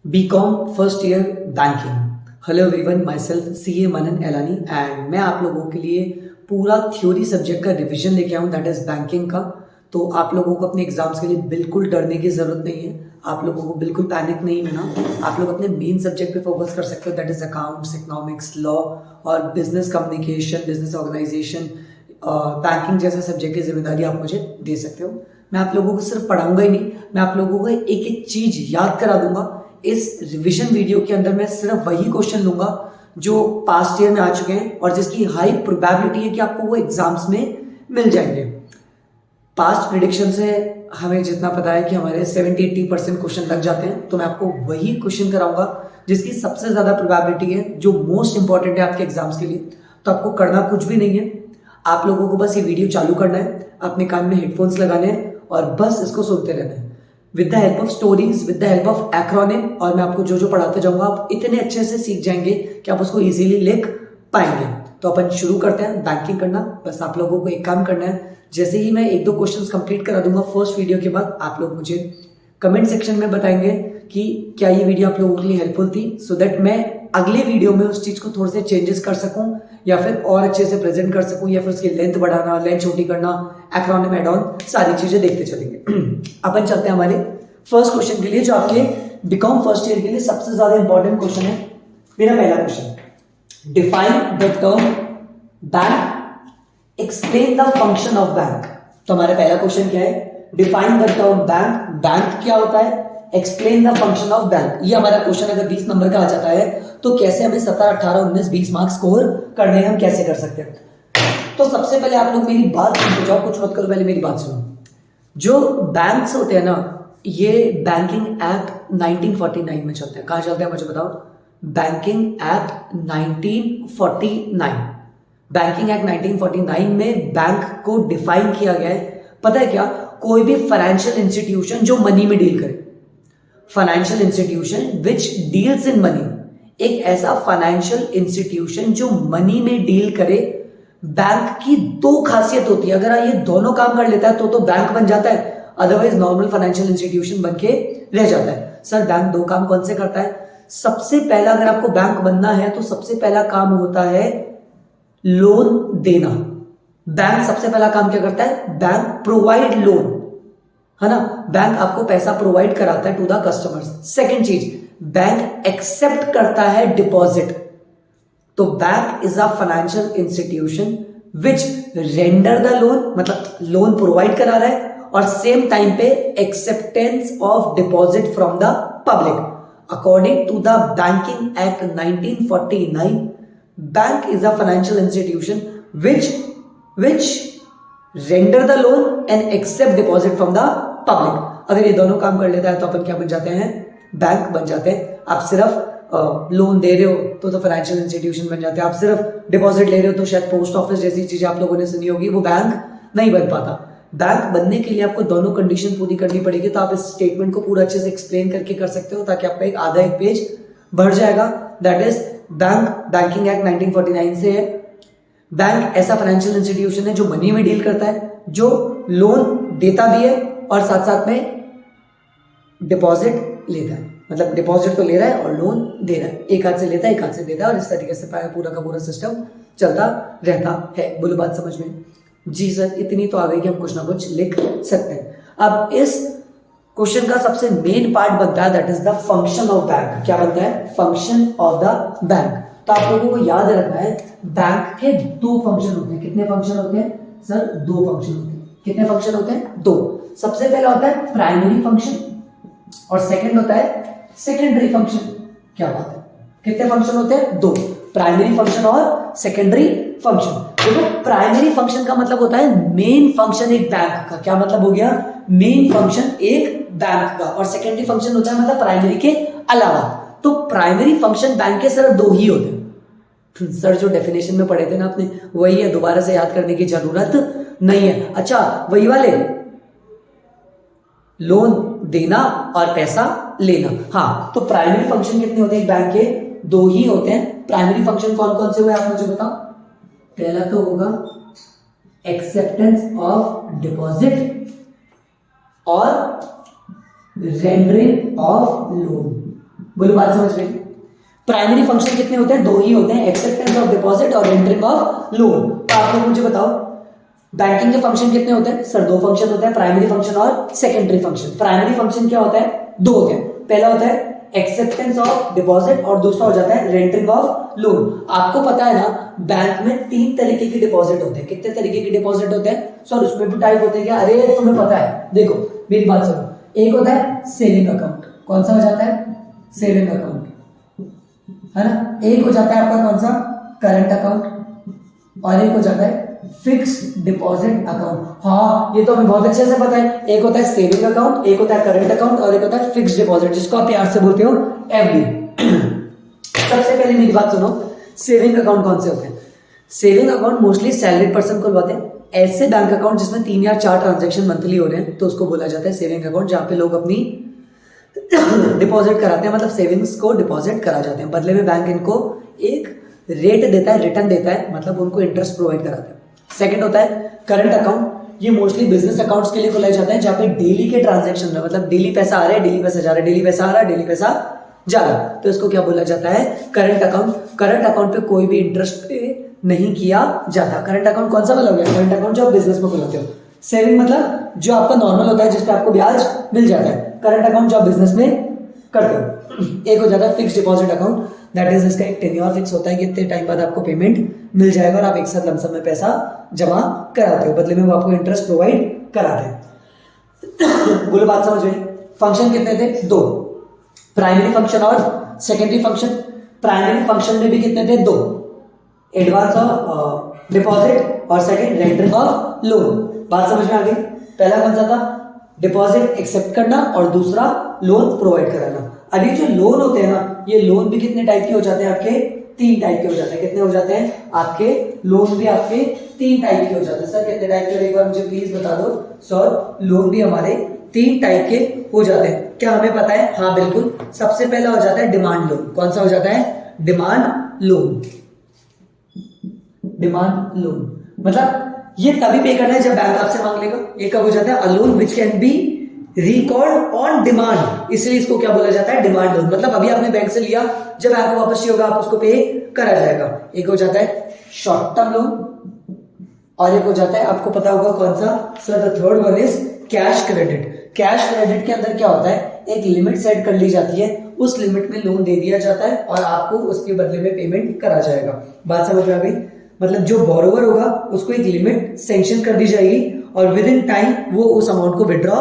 BCom first year banking. Hello everyone, myself CA Manan Elani एंड मैं आप लोगों के लिए पूरा थ्योरी सब्जेक्ट का रिवीजन लेके आऊँ, दैट इज़ बैंकिंग का। तो आप लोगों को अपने एग्जाम्स के लिए बिल्कुल डरने की ज़रूरत नहीं है, आप लोगों को बिल्कुल पैनिक नहीं होना। आप लोग अपने मेन सब्जेक्ट पे फोकस कर सकते हो, that is accounts, economics, law और business communication, business organisation. Banking जैसे सब्जेक्ट की जिम्मेदारी आप मुझे दे सकते हो। मैं आप लोगों को सिर्फ पढ़ाऊंगा ही नहीं, मैं आप लोगों को एक एक चीज़ याद करा दूंगा। इस रिवीजन वीडियो के अंदर मैं सिर्फ वही क्वेश्चन लूंगा जो पास्ट ईयर में आ चुके हैं और जिसकी हाई प्रोबेबिलिटी है कि आपको वो एग्जाम्स में मिल जाएंगे। पास्ट प्रिडिक्शन से हमें जितना पता है कि हमारे 70-80% क्वेश्चन लग जाते हैं, तो मैं आपको वही क्वेश्चन कराऊंगा जिसकी सबसे ज़्यादा प्रोबेबिलिटी है, जो मोस्ट इंपॉर्टेंट है आपके एग्जाम्स के लिए। तो आपको करना कुछ भी नहीं है, आप लोगों को बस ये वीडियो चालू करना है, अपने कान में हेडफोन्स लगाने हैं और बस इसको सुनते रहना है with the help of stories, with the help of acronym. और मैं आपको जो जो पढ़ाते जाऊंगा आप इतने अच्छे से सीख जाएंगे कि आप उसको इजीली लिख पाएंगे। तो अपन शुरू करते हैं बैंकिंग करना। बस आप लोगों को एक काम करना है, जैसे ही मैं एक दो क्वेश्चंस कंप्लीट करा दूंगा फर्स्ट वीडियो के बाद, आप लोग मुझे कमेंट सेक्शन में बताएंगे कि क्या ये वीडियो आप लोगों के लिए हेल्पफुल थी, सो दैट मैं अगले वीडियो में उस चीज़ को थोड़े से चेंजेस कर सकूं या फिर और अच्छे से प्रेजेंट कर सकूं, या फिर उसकी लेंथ बढ़ाना, लेंथ छोटी करना, एक्रोनिम एड ऑन, सारी चीज़ें देखते चलेंगे। अपन चलते हैं हमारे फर्स्ट क्वेश्चन के लिए, जो आपके बीकॉम फर्स्ट ईयर के लिए सबसे ज्यादा इंपॉर्टेंट क्वेश्चन है। मेरा पहला question, define the term bank, explain the function of bank. तो हमारा पहला क्वेश्चन क्या है? Define the term bank, bank क्या होता है, explain the function of bank. ये हमारा क्वेश्चन अगर 20 नंबर का आ जाता है तो कैसे हमें 17, 18, 19, 20 मार्क्स स्कोर करने हैं, हम कैसे कर सकते हैं? तो सबसे पहले आप लोग मेरी बात सुन जाओ, कुछ मत करो, पहले मेरी बात सुनो। जो बैंक्स होते हैं ना, ये बैंकिंग एक्ट 1949 में चलते हैं। कहां चलते हैं मुझे बताओ? Banking act 1949। बैंकिंग एक्ट 1949 में बैंक को डिफाइन किया गया है। पता है क्या? कोई भी फाइनेंशियल इंस्टीट्यूशन जो मनी में डील करे, financial institution which deals in money, एक ऐसा फाइनेंशियल इंस्टीट्यूशन जो मनी में डील करे। बैंक की दो खासियत होती है, अगर ये दोनों काम कर लेता है तो बैंक बन जाता है, अदरवाइज नॉर्मल फाइनेंशियल इंस्टीट्यूशन बन के रह जाता है। सर बैंक दो काम कौन से करता है? सबसे पहला, अगर आपको बैंक बनना है तो सबसे पहला काम होता है लोन देना। बैंक सबसे पहला काम क्या करता है? बैंक प्रोवाइड लोन, है ना? बैंक आपको पैसा प्रोवाइड कराता है टू द कस्टमर्स। सेकेंड चीज, बैंक एक्सेप्ट करता है डिपॉजिट। तो bank is a financial institution which render the loan, मतलब लोन प्रोवाइड करा रहा है और सेम टाइम पे acceptance of deposit from the public. According to the banking act 1949, bank is a financial institution which render the loan and accept deposit from the public. अगर ये दोनों काम कर लेता है तो अपन क्या बन जाते हैं? बैंक बन जाते हैं। आप सिर्फ लोन दे रहे हो तो फाइनेंशियल इंस्टीट्यूशन बन जाते हैं, आप सिर्फ डिपॉजिट ले रहे हो तो शायद पोस्ट ऑफिस जैसी चीजें आप लोगों ने सुनी होगी, वो बैंक नहीं बन पाता। बैंक बनने के लिए आपको दोनों कंडीशन पूरी करनी पड़ेगी। तो आप इस स्टेटमेंट को पूरा अच्छे से एक्सप्लेन करके कर सकते हो, ताकि आपका एक पेज भर जाएगा। That is bank, banking act 1949 से है। बैंक ऐसा फाइनेंशियल इंस्टीट्यूशन है जो मनी में डील करता है, जो लोन देता भी है और साथ साथ में डिपॉजिट लेता है। मतलब डिपॉजिट तो ले रहा है और लोन दे रहा है, एक हाथ से लेता है एक हाथ से देता है, और इस तरीके से पूरा का पूरा सिस्टम चलता रहता है। बोलो बात समझ में? जी सर, इतनी तो आ गई कि हम कुछ ना कुछ लिख सकते हैं। अब इस क्वेश्चन का सबसे मेन पार्ट बनता है, that is the function of bank. क्या बनता है? Function of the bank. तो आप लोगों को याद रखना है, बैंक के दो फंक्शन होते हैं। कितने फंक्शन होते हैं सर? दो फंक्शन होते हैं। कितने फंक्शन होते हैं? दो। सबसे पहला होता है प्राइमरी फंक्शन और सेकंड होता है सेकेंडरी फंक्शन। क्या बात है? कितने फंक्शन होते हैं? दो, प्राइमरी फंक्शन और सेकेंडरी फंक्शन। देखो, प्राइमरी फंक्शन का मतलब होता है मेन फंक्शन एक बैंक का। क्या मतलब हो गया? मेन फंक्शन एक बैंक का। और सेकेंडरी फंक्शन होता है मतलब प्राइमरी के अलावा। तो प्राइमरी फंक्शन बैंक के सिर्फ दो ही होते हैं। सर जो डेफिनेशन में पढ़े थे ना आपने, वही है, दोबारा से याद करने की जरूरत नहीं है। अच्छा, वही वाले, लोन देना और पैसा लेना। हाँ, तो प्राइमरी फंक्शन कितने होते हैं बैंक के? दो ही होते हैं। प्राइमरी फंक्शन कौन कौन से हुए आप मुझे बताओ? पहला तो होगा एक्सेप्टेंस ऑफ डिपॉजिट और रेंडरिंग ऑफ लोन। बोलो बात समझ में? प्राइमरी फंक्शन कितने होते हैं? दो ही होते हैं, एक्सेप्टेंस ऑफ डिपॉजिट और रेंडरिंग ऑफ लोन। तो आप लोग मुझे बताओ बैंकिंग के फंक्शन कितने होते हैं? सर दो फंक्शन होते हैं, प्राइमरी फंक्शन और सेकेंडरी फंक्शन। प्राइमरी फंक्शन क्या होता है? दो होते हैं, पहला होता है एक्सेप्टेंस ऑफ डिपॉजिट और दूसरा हो जाता है रेंडरिंग ऑफ लोन। आपको पता है ना बैंक में तीन तरीके की डिपॉजिट होते हैं। कितने तरीके की डिपॉजिट होते हैं? सर उसमें भी टाइप होते हैं क्या? अरे तुम्हें पता है, देखो मेरी बात सुनो। एक होता है सेविंग अकाउंट, कौन सा हो जाता है? सेविंग अकाउंट, है ना। एक हो जाता है आपका कौन सा? करंट अकाउंट, और एक हो जाता है फिक्स्ड डिपॉजिट अकाउंट। हाँ ये तो हमें बहुत अच्छे से पता है। एक होता है सेविंग अकाउंट, एक होता है करंट अकाउंट और एक होता है फिक्स्ड डिपॉजिट, जिसको आप प्यार से बोलते हो एफडी। सबसे पहले मेरी बात सुनो, सेविंग अकाउंट कौन से होते हैं? Saving account mostly salaried person खुलवाते हैं। ऐसे बैंक अकाउंट जिसमें 3 या 4 ट्रांजेक्शन मंथली हो रहे हैं तो उसको बोला जाता है सेविंग अकाउंट, जहां पे लोग अपनी डिपॉजिट कराते हैं, मतलब सेविंग्स को डिपॉजिट करा जाते हैं। बदले में बैंक इनको एक रेट देता है, रिटर्न देता है, मतलब उनको इंटरेस्ट प्रोवाइड कराता है। सेकंड होता है करंट अकाउंट, ये मोस्टली बिजनेस अकाउंट्स के लिए खोला जाता है, जहाँ पे डेली के ट्रांजेक्शन में, मतलब डेली पैसा आ रहा है, डेली पैसा जा रहा है, डेली पैसा आ रहा है, डेली पैसा जा रहा है, तो इसको क्या बोला जाता है? Current account. करंट अकाउंट पे कोई भी इंटरेस्ट पे नहीं किया जाता। करंट अकाउंट कौन सा वाला हो गया? करंट अकाउंट जो आप बिजनेस में खोलाते हो। सेविंग मतलब जो आपका नॉर्मल होता है, जिसपे आपको ब्याज मिल जाता है। करंट अकाउंट जो आप बिजनेस में करते हो। एक हो जाता है fixed deposit account, that is इसका एक टेन्योर फिक्स होता है कि इतने टाइम बाद आपको पेमेंट मिल जाएगा और आप एक साथ लमसम में पैसा जमा कराते हो, बदले में वो आपको इंटरेस्ट प्रोवाइड कराते हैं। बोलो बात समझ में? फंक्शन कितने थे? दो, प्राइमरी फंक्शन और सेकेंडरी फंक्शन। प्राइमरी फंक्शन में भी कितने थे? दो, एडवांस ऑफ डिपॉजिट और सेकेंड रेंडरिंग ऑफ लोन। बात समझ में आ गई? पहला कौन सा था? डिपॉजिट एक्सेप्ट करना और दूसरा लोन प्रोवाइड कराना। अभी जो लोन होते हैं ना, ये लोन भी कितने टाइप के हो जाते हैं आपके? 3 टाइप के हो जाते हैं। कितने हो जाते हैं आपके लोन भी? आपके 3 टाइप के हो जाते हैं। सर कितने टाइप के? एक बार मुझे प्लीज बता दो। सर लोन भी हमारे 3 टाइप के हो जाते हैं। क्या हमें पता है? हाँ बिल्कुल। सबसे पहला हो जाता है डिमांड लोन। कौन सा हो जाता है? Demand loan. डिमांड लोन मतलब ये तभी पे करना है जब बैंक आपसे मांग लेगा। ये कब हो जाता है? A loan which can be recalled on demand, इसलिए इसको क्या बोला जाता है? Demand loan. मतलब अभी आपने बैंक से लिया, जब बैंक को वापस चाहिए होगा आप उसको पे करा जाएगा। एक हो जाता है शॉर्ट टर्म लोन और एक हो जाता है, आपको पता होगा कौन सा? Sir the third one is cash credit. Cash credit के अंदर क्या होता है? एक लिमिट सेट कर ली जाती है, उस लिमिट में लोन दे दिया जाता है और आपको उसके बदले में पेमेंट करा जाएगा। बात समझ में आ गई? मतलब जो बोरोवर होगा उसको एक लिमिट सैंक्शन कर दी जाएगी और विद इन टाइम वो उस अमाउंट को विड्रॉ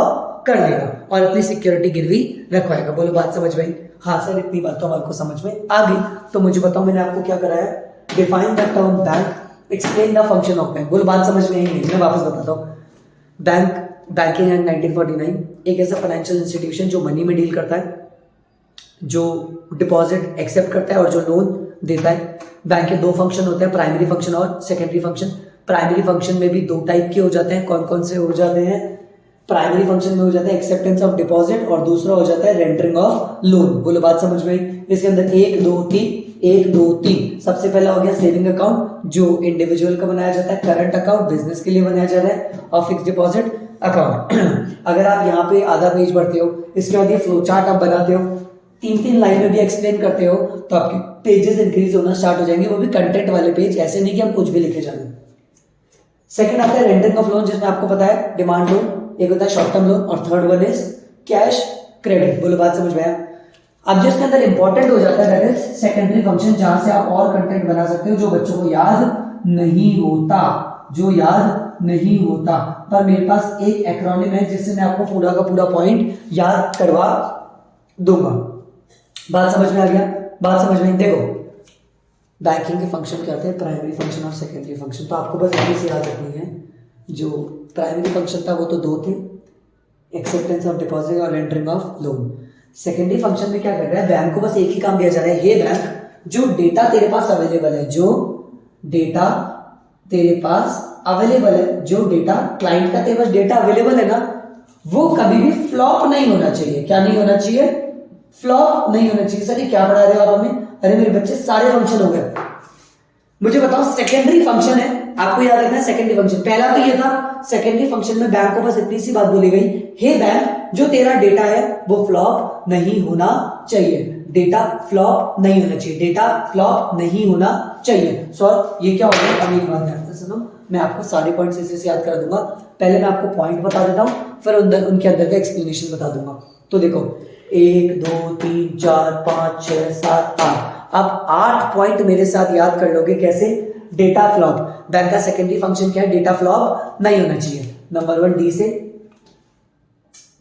कर लेगा और अपनी सिक्योरिटी गिरवी रखवाएगा। बोलो बात समझ में? हाँ सर इतनी बात तो हमारे को समझ में आ गई। तो मुझे बताओ मैंने आपको क्या कराया? Define the term bank, explain the function of bank. बोलो बात समझ में? नहीं, मैं वापस बताता हूँ। बैंकिंग एक्ट 1949 एक ऐसा फाइनेंशियल इंस्टीट्यूशन जो मनी में डील करता है, जो डिपॉजिट एक्सेप्ट करता है और जो लोन देता है। बैंक के 2 फंक्शन होते हैं, प्राइमरी फंक्शन और सेकेंडरी फंक्शन। प्राइमरी फंक्शन में भी 2 टाइप के हो जाते हैं। कौन कौन से हो जाते हैं? प्राइमरी फंक्शन में हो जाता है एक्सेप्टेंस ऑफ डिपॉजिट और दूसरा हो जाता है रेंडरिंग ऑफ लोन। बोलो बात समझ में? इसके अंदर 1 2 3 सबसे पहला हो गया सेविंग अकाउंट, जो इंडिविजुअल का बनाया जाता है। करंट अकाउंट बिजनेस के लिए बनाया जा रहा है और फिक्स डिपॉजिट अकाउंट। अगर आप यहाँ पे आधा पेज पढ़ते हो, इसके बाद ये फ्लो चार्ट आप बनाते हो, 3 लाइन में भी एक्सप्लेन करते हो, तो आपके पेजेस इंक्रीज होना स्टार्ट हो जाएंगे, वो भी कंटेंट वाले पेज, ऐसे नहीं कि हम कुछ भी लिखे जाएंगे। सेकंड आता है रेंडरिंग ऑफ लोन, जिसमें आपको पता है डिमांड लोन, एक होता है शॉर्ट टर्म लोन और third one is cash credit. बोलो बात समझ में आया? अब जिसके अंदर इंपॉर्टेंट हो जाता है दैट इज सेकेंडरी फंक्शन, जहां से आप और कंटेंट बना सकते हो जो बच्चों को याद नहीं होता, पर मेरे पास एक एक्रोनिम है जिससे मैं आपको पूरा का पूरा पॉइंट याद करवा दूंगा। बात समझ में आ गया? बात समझ में? देखो बैंकिंग के फंक्शन क्या होते हैं? प्राइमरी फंक्शन और सेकेंडरी फंक्शन। तो आपको बस यही से याद रखनी है, जो प्राइमरी फंक्शन था वो तो 2 थे, एक्सेप्टेंस ऑफ डिपॉजिट और rendering of loan. Secondary function में क्या कर रहा है? बैंक को बस एक ही काम दिया जा रहा है, हे बैंक जो डेटा तेरे पास अवेलेबल है, जो डेटा तेरे पास अवेलेबल है, जो डेटा क्लाइंट का तेरे पास डेटा अवेलेबल है ना, वो कभी भी फ्लॉप नहीं होना चाहिए। क्या नहीं होना चाहिए? फ्लॉप नहीं होना चाहिए। सर ये क्या पढ़ा रहे हो आप हमें? अरे मेरे बच्चे सारे फंक्शन हो गए। मुझे बताओ सेकेंडरी फंक्शन है, आपको याद रखना है सेकेंडरी फंक्शन। पहला तो ये था, सेकेंडरी फंक्शन में बैंक को बस इतनी सी बात बोली गई, हे बैंक जो तेरा डेटा है वो फ्लॉप फ्लॉप नहीं होना चाहिए, डेटा फ्लॉप नहीं होना चाहिए, डेटा फ्लॉप नहीं होना चाहिए। सो ये क्या हो गया, अब मेरी बात ध्यान से सुनो, मैं आपको सारे पॉइंट्स इसी से याद करा दूंगा। पहले मैं आपको पॉइंट बता देता हूँ, फिर उनके अंदर का एक्सप्लेनेशन बता दूंगा। तो देखो 1 2 3 4 5 6 7 8, अब 8 पॉइंट मेरे साथ याद कर लोगे। कैसे? डेटा फ्लॉप, बैंक का सेकेंडरी फंक्शन क्या है, डेटा फ्लॉप नहीं होना चाहिए। नंबर 1 डी से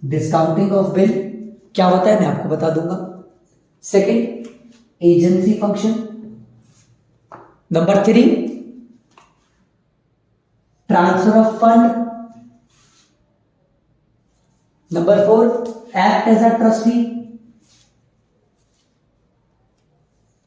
डिस्काउंटिंग ऑफ बिल क्या होता है मैं आपको बता दूंगा। Second agency function. Number 3 transfer of fund. Number 4 act as a trustee.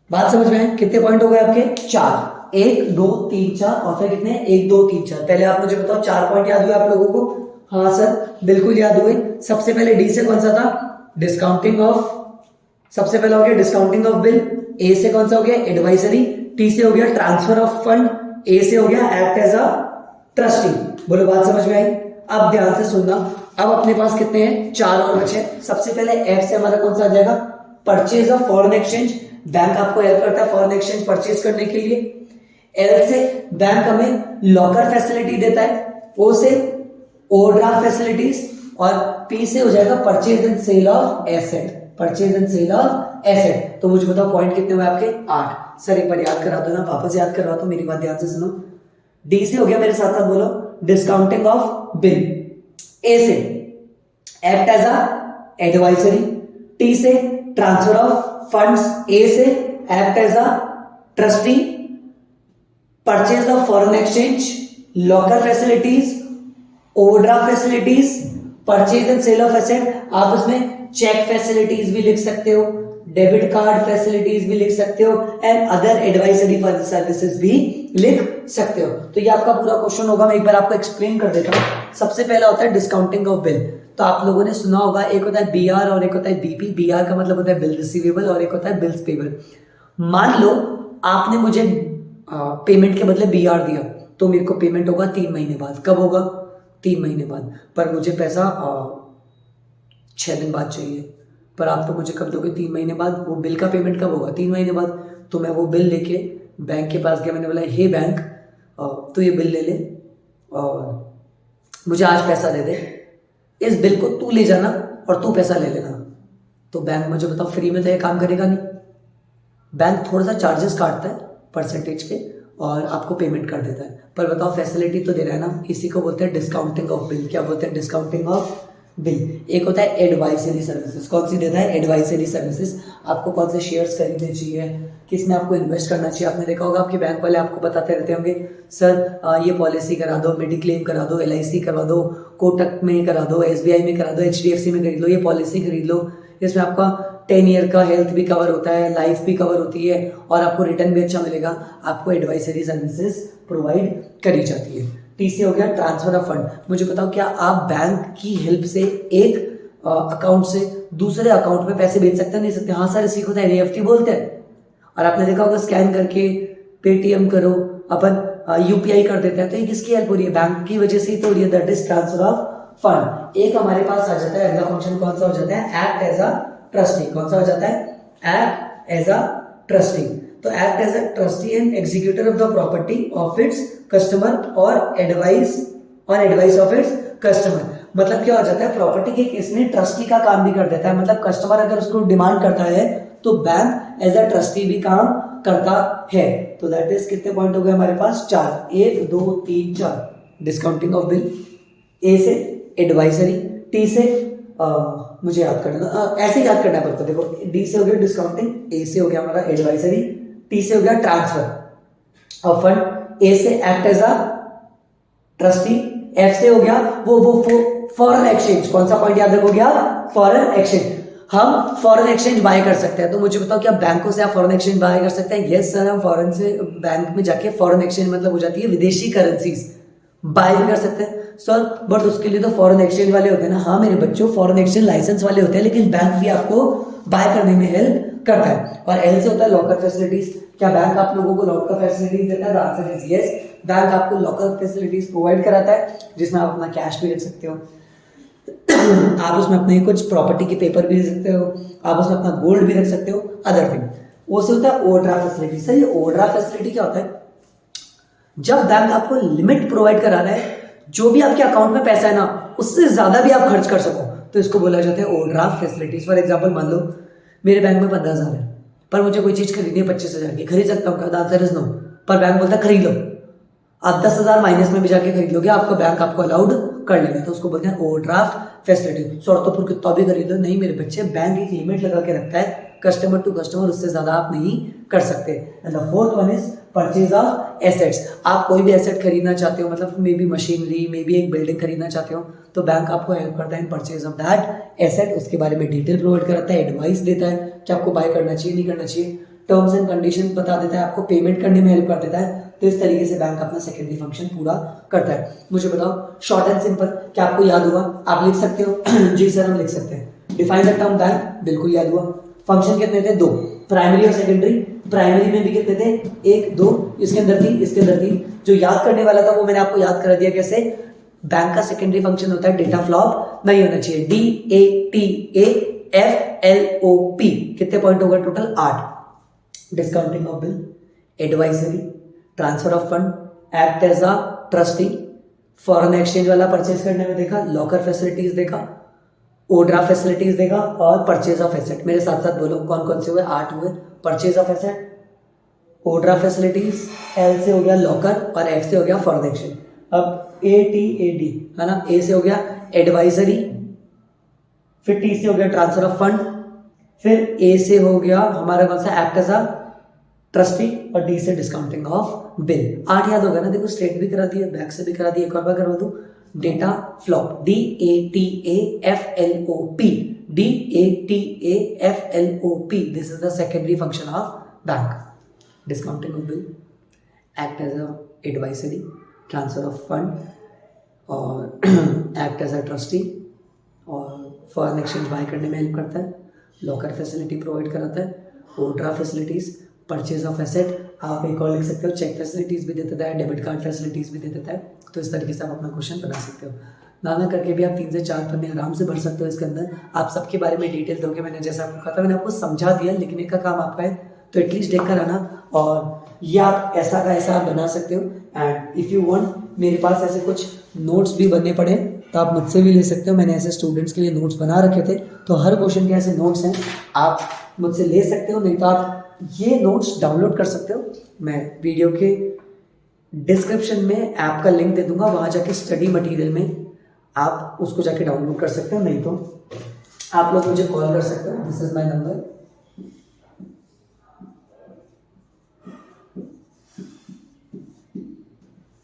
बात समझ में है? कितने पॉइंट हो गए आपके? 4, 1 2 3 4 और फिर कितने? 1 2 3 4। पहले आप मुझे बताओ 4 पॉइंट याद हुए आप लोगों को? हाँ सर बिल्कुल याद हुए। सबसे पहले डी से कौन सा था? डिस्काउंटिंग ऑफ, सबसे पहला हो गया डिस्काउंटिंग ऑफ बिल। ए से कौन सा हो गया? एडवाइजरी। टी से हो गया ट्रांसफर ऑफ फंड। ए से हो गया एक्ट एज अ ट्रस्टी। बोलो बात समझ में आई? अब ध्यान से सुनना, अब अपने पास कितने हैं? 4 और बचे। सबसे पहले एफ से हमारा कौन सा आ जाएगा? Purchase of foreign exchange. Bank आपको हेल्प करता है फॉरेन एक्सचेंज परचेज करने के लिए। एल से बैंक हमें लॉकर फैसिलिटी देता है। ओ से ओवरड्राफ्ट फैसिलिटीज। और पी से हो जाएगा purchase and sale of asset, purchase and sale of asset. तो मुझे बताओ पॉइंट कितने हुए आपके? 8। सर एक बार याद करा दो ना, वापस याद करवा दो, मेरी बात ध्यान से सुनो। डी से हो गया, मेरे साथ साथ बोलो, डिस्काउंटिंग ऑफ बिल। ए से act as a advisory. T से ट्रांसफर ऑफ फंड्स। ए से act as a trustee. Purchase of foreign exchange, locker facilities, overdraft facilities, purchase and sale of asset. आप उसमें चेक फैसिलिटीज भी लिख सकते हो, debit card facilities भी लिख सकते हो, एंड अदर एडवाइजरी सर्विसेज भी लिख सकते हो। तो ये आपका पूरा क्वेश्चन होगा, मैं एक बार आपको एक्सप्लेन कर देता हूँ। सबसे पहला होता है डिस्काउंटिंग ऑफ बिल। तो आप लोगों ने सुना होगा, एक होता है बीआर और एक होता है बीपी। बीआर का मतलब होता है बिल रिसीवेबल और एक होता है बिल्स पेबल। मान लो आपने मुझे पेमेंट के बदले बीआर दिया, तो मेरे को पेमेंट होगा 3 महीने बाद। कब होगा? 3 महीने बाद। पर मुझे पैसा 6 दिन बाद चाहिए, पर आप तो मुझे कब दोगे? 3 महीने बाद। वो बिल का पेमेंट कब होगा? 3 महीने बाद। तो मैं वो बिल लेके बैंक के पास गया, मैंने बोला हे बैंक तू ये बिल ले ले और मुझे आज पैसा दे दे, इस बिल को तू ले जाना और तू पैसा ले लेना। तो बैंक मुझे बताओ फ्री में तो ये काम करेगा नहीं, बैंक थोड़ा सा चार्जेस काटता है परसेंटेज के और आपको पेमेंट कर देता है। पर बताओ फैसिलिटी तो दे रहा है ना, इसी को बोलते हैं डिस्काउंटिंग ऑफ बिल। क्या बोलते हैं? Discounting of bill. एक होता है एडवाइजरी सर्विसेज। कौन सी देता है? Advisory services. आपको कौन से शेयर्स खरीदने चाहिए, किस में आपको इन्वेस्ट करना चाहिए। आपने देखा होगा आपके बैंक वाले आपको बताते रहते होंगे, सर ये पॉलिसी करा दो, मेडिक्लेम करा दो, LIC करवा दो, कोटक में करा दो, SBI में करा दो, HDFC में खरीद लो, ये पॉलिसी खरीद लो, इसमें आपका 10 ईयर का हेल्थ भी कवर होता है, लाइफ भी कवर होती है और आपको रिटर्न भी अच्छा मिलेगा। आपको एडवाइजरी सर्विसेज प्रोवाइड करी जाती है। टी से हो गया ट्रांसफर ऑफ फंड। मुझे बताओ क्या आप बैंक की हेल्प से एक अकाउंट से दूसरे अकाउंट में पैसे भेज सकते हैं? नहीं सकते। हाँ सर इसी को NEFT बोलते हैं। और आपने देखा होगा स्कैन करके पेटीएम करो, अपन UPI कर देते हैं। तो ये किसकी हेल्प हो रही है? बैंक की वजह से ही तो हो रही है। That is transfer of fund. एक हमारे पास आ जाता है, अगला फंक्शन कौन सा हो जाता है? Act as a trustee. कौन सा हो जाता है? Act as a trustee. तो act as a trustee and executor of the property of its customer और एडवाइस ऑफ इट्स कस्टमर। मतलब क्या हो जाता है? प्रॉपर्टी के केस में ट्रस्टी का काम भी कर देता है। मतलब कस्टमर अगर उसको डिमांड करता है तो बैंक एज अ ट्रस्टी भी काम करता है। तो दैट इज कितने पॉइंट हो गए हमारे पास? 4। 1 2 3 4 डिस्काउंटिंग ऑफ बिल। ए से एडवाइजरी। टी से मुझे याद करना, ऐसे याद करना पड़ता है। देखो डी से हो गया डिस्काउंटिंग, ए से हो गया हमारा एडवाइजरी, टी से हो गया ट्रांसफर ऑफ फंड, ए से act as a trustee, F से हो गया वो फॉरेन एक्सचेंज। कौन सा पॉइंट याद रखोगे आप? Foreign exchange. हम फॉरेन एक्सचेंज बाय कर सकते हैं। तो मुझे बताओ क्या बैंकों से आप फॉरेन एक्सचेंज बाय कर सकते हैं? यस सर, हम फॉरेन से बैंक में जाके फॉरेन एक्सचेंज मतलब हो जाती है विदेशी करेंसीज बाय भी कर सकते हैं सर। बट उसके लिए तो फॉरेन एक्सचेंज वाले होते हैं ना। हाँ मेरे बच्चों, फॉरेन एक्सचेंज लाइसेंस वाले होते हैं, लेकिन बैंक भी आपको बाय करने में हेल्प करता है। और एल से होता है लॉकर फैसिलिटीज। क्या बैंक आप लोगों को लॉकर फैसिलिटीज देता है? Answer is yes. बैंक आपको लॉकर फैसिलिटीज प्रोवाइड कराता है जिसमें आप अपना कैश भी रख सकते हो, आप उसमें अपने कुछ प्रॉपर्टी के पेपर भी रख सकते हो, आप उसमें अपना गोल्ड भी रख सकते हो, अदर थिंग। वो से होता है ओवरड्राफ्ट फैसिलिटी। सर ये ओवरड्राफ्ट फैसिलिटी क्या होता है? जब बैंक आपको लिमिट प्रोवाइड करा रहा है, जो भी आपके अकाउंट में पैसा है ना, उससे ज्यादा भी आप खर्च कर सको, तो इसको बोला जाता है ओवरड्राफ्ट फैसिलिटीज। फॉर एग्जांपल मान लो मेरे बैंक में 15,000 है, पर मुझे कोई चीज खरीदनी है 25,000 की, खरीद सकता हूँ क्या? The answer is no. पर बैंक बोलता है खरीद लो, आप 10,000 माइनस में भी जाके खरीद लोगे, आपका बैंक आपको अलाउड कर लेगा, तो उसको बोलते हैं ओवरड्राफ्ट फैसिलिटी। शर्तों कितना भी खरीद लो, नहीं मेरे बच्चे, बैंक एक लिमिट लगा के रखता है कस्टमर टू कस्टमर, उससे ज्यादा आप नहीं कर सकते। And the fourth one is purchase of assets. आप कोई भी एसेट खरीदना चाहते हो, मतलब may be machinery, may be एक बिल्डिंग खरीदना चाहते हो, तो बैंक आपको हेल्प करता है in purchase of that asset, उसके बारे में डिटेल प्रोवाइड कराता है, एडवाइस देता है कि आपको बाय करना चाहिए नहीं करना चाहिए, टर्म्स एंड कंडीशन बता देता है, आपको पेमेंट करने में हेल्प कर देता है। तो इस तरीके से बैंक अपना सेकेंडरी फंक्शन पूरा करता है। मुझे बताओ शॉर्ट एंड सिंपल, क्या आपको याद हुआ? आप लिख सकते हो? जी सर हम लिख सकते हैं। डिफाइन द टर्म बैंक, बिल्कुल याद हुआ। फंक्शन कितने थे? 2, प्राइमरी और सेकेंडरी। प्राइमरी में भी कितने थे? 1 2, इसके अंदर थी, इसके अंदर थी। जो याद करने वाला था वो मैंने आपको याद करा दिया। कैसे? बैंक का सेकेंडरी फंक्शन होता है डेटा फ्लॉप नहीं होना चाहिए। DATAFLOP। कितने पॉइंट होगा total? 8। Discounting of bill, advisory, transfer of fund, act as a trustee, foreign exchange वाला परचेज करने में देखा, लॉकर फैसिलिटीज देखा, ओवरड्राफ्ट फैसिलिटीज देखा, और परचेज ऑफ एसेट। मेरे साथ साथ बोलो कौन कौन से हुए? 8 हुए। Purchase of asset, overdraft facilities, L से हो गया लॉकर, और एफ से हो गया फॉरेन एक्सचेंज। अब ATAD है ना, ए से हो गया एडवाइजरी, फिर टी से हो गया ट्रांसफर ऑफ फंड, फिर ए से हो गया हमारा कौन सा? एक्ट एज अ ट्रस्टी, और डी से डिस्काउंटिंग ऑफ बिल। 8 याद होगा ना? देखो स्ट्रेट भी करा दिया, बैक से भी करा दिया, एक और बार करवा दूं। Data flop, DATAFLOP, DATAFLOP, this is the secondary function of bank. Discounting of bill, act as a advisory, transfer of fund, और एक्ट एज अ ट्रस्टी, और फॉरेन एक्सचेंज बाय करने में हेल्प करता है, लॉकर फैसिलिटी प्रोवाइड कराता है, overdraft facilities, purchase of asset. आप एक और लिख सकते हो, चेक फैसिलिटीज भी दे देता है, डेबिट कार्ड फैसिलिटीज भी दे देता है। तो इस तरीके से आप अपना क्वेश्चन बना सकते हो। ना करके भी आप 3 से 4 पन्ने आराम से भर सकते हो इसके अंदर। आप सबके बारे में डिटेल दोगे, मैंने जैसा आपको कहा था, मैंने आपको समझा दिया, लिखने का काम आपका है, तो एटलीस्ट देख कर आना। और ये आप ऐसा का ऐसा आप बना सकते हो। एंड इफ़ यू वांट, मेरे पास ऐसे कुछ नोट्स भी बनने पड़े तो आप मुझसे भी ले सकते हो। मैंने ऐसे स्टूडेंट्स के लिए नोट्स बना रखे थे, तो हर क्वेश्चन के ऐसे नोट्स हैं, आप मुझसे ले सकते हो। नहीं तो आप ये नोट्स डाउनलोड कर सकते हो। मैं वीडियो के डिस्क्रिप्शन में ऐप का लिंक दे दूंगा, वहाँ जाके स्टडी मटेरियल में आप उसको जाके डाउनलोड कर सकते हो। नहीं तो आप लोग मुझे कॉल कर सकते हो, दिस इज माय नंबर।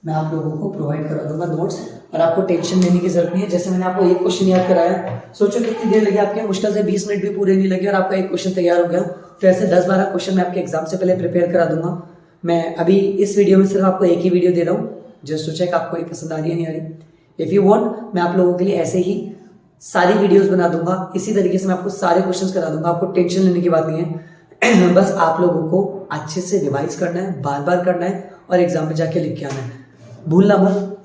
मैं आप लोगों को प्रोवाइड करा दूंगा नोट्स, और आपको टेंशन लेने की जरूरत नहीं है। जैसे मैंने आपको एक क्वेश्चन याद कराया, सोचो कितनी देर लगी आपके? मुश्किल से 20 मिनट भी पूरे नहीं लगे, और आपका एक क्वेश्चन तैयार हो गया। तो ऐसे 10-12 क्वेश्चन मैं आपके एग्जाम से पहले प्रिपेयर करा दूंगा। मैं अभी इस वीडियो में सिर्फ आपको एक ही वीडियो दे रहा हूँ, जस्ट टू चेक आपको ये पसंद आ रही है नहीं आ रही। इफ़ यू वांट, मैं आप लोगों के लिए ऐसे ही सारी वीडियोस बना दूंगा, इसी तरीके से मैं आपको सारे क्वेश्चंस करा दूंगा। आपको टेंशन लेने की बात नहीं है। बस आप लोगों को अच्छे से रिवाइज करना है, बार बार करना है, और एग्जाम में जाके लिख के आना है। भूलना मत,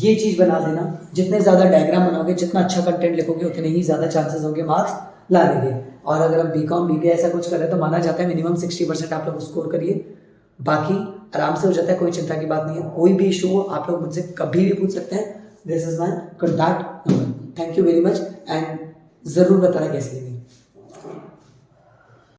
ये चीज़ बना देना। जितने ज़्यादा डायग्राम बनाओगे, जितना अच्छा कंटेंट लिखोगे, उतने ही ज़्यादा चांसेस होंगे मार्क्स लाने के। और अगर हम BCom BBA ऐसा कुछ करें तो माना जाता है मिनिमम 60% आप लोग स्कोर करिए, बाकी आराम से हो जाता है, कोई चिंता की बात नहीं है। कोई भी इशू हो आप लोग मुझसे कभी भी पूछ सकते हैं। This is my contact number. Thank you very much, and ज़रूर बताना कैसी लगी।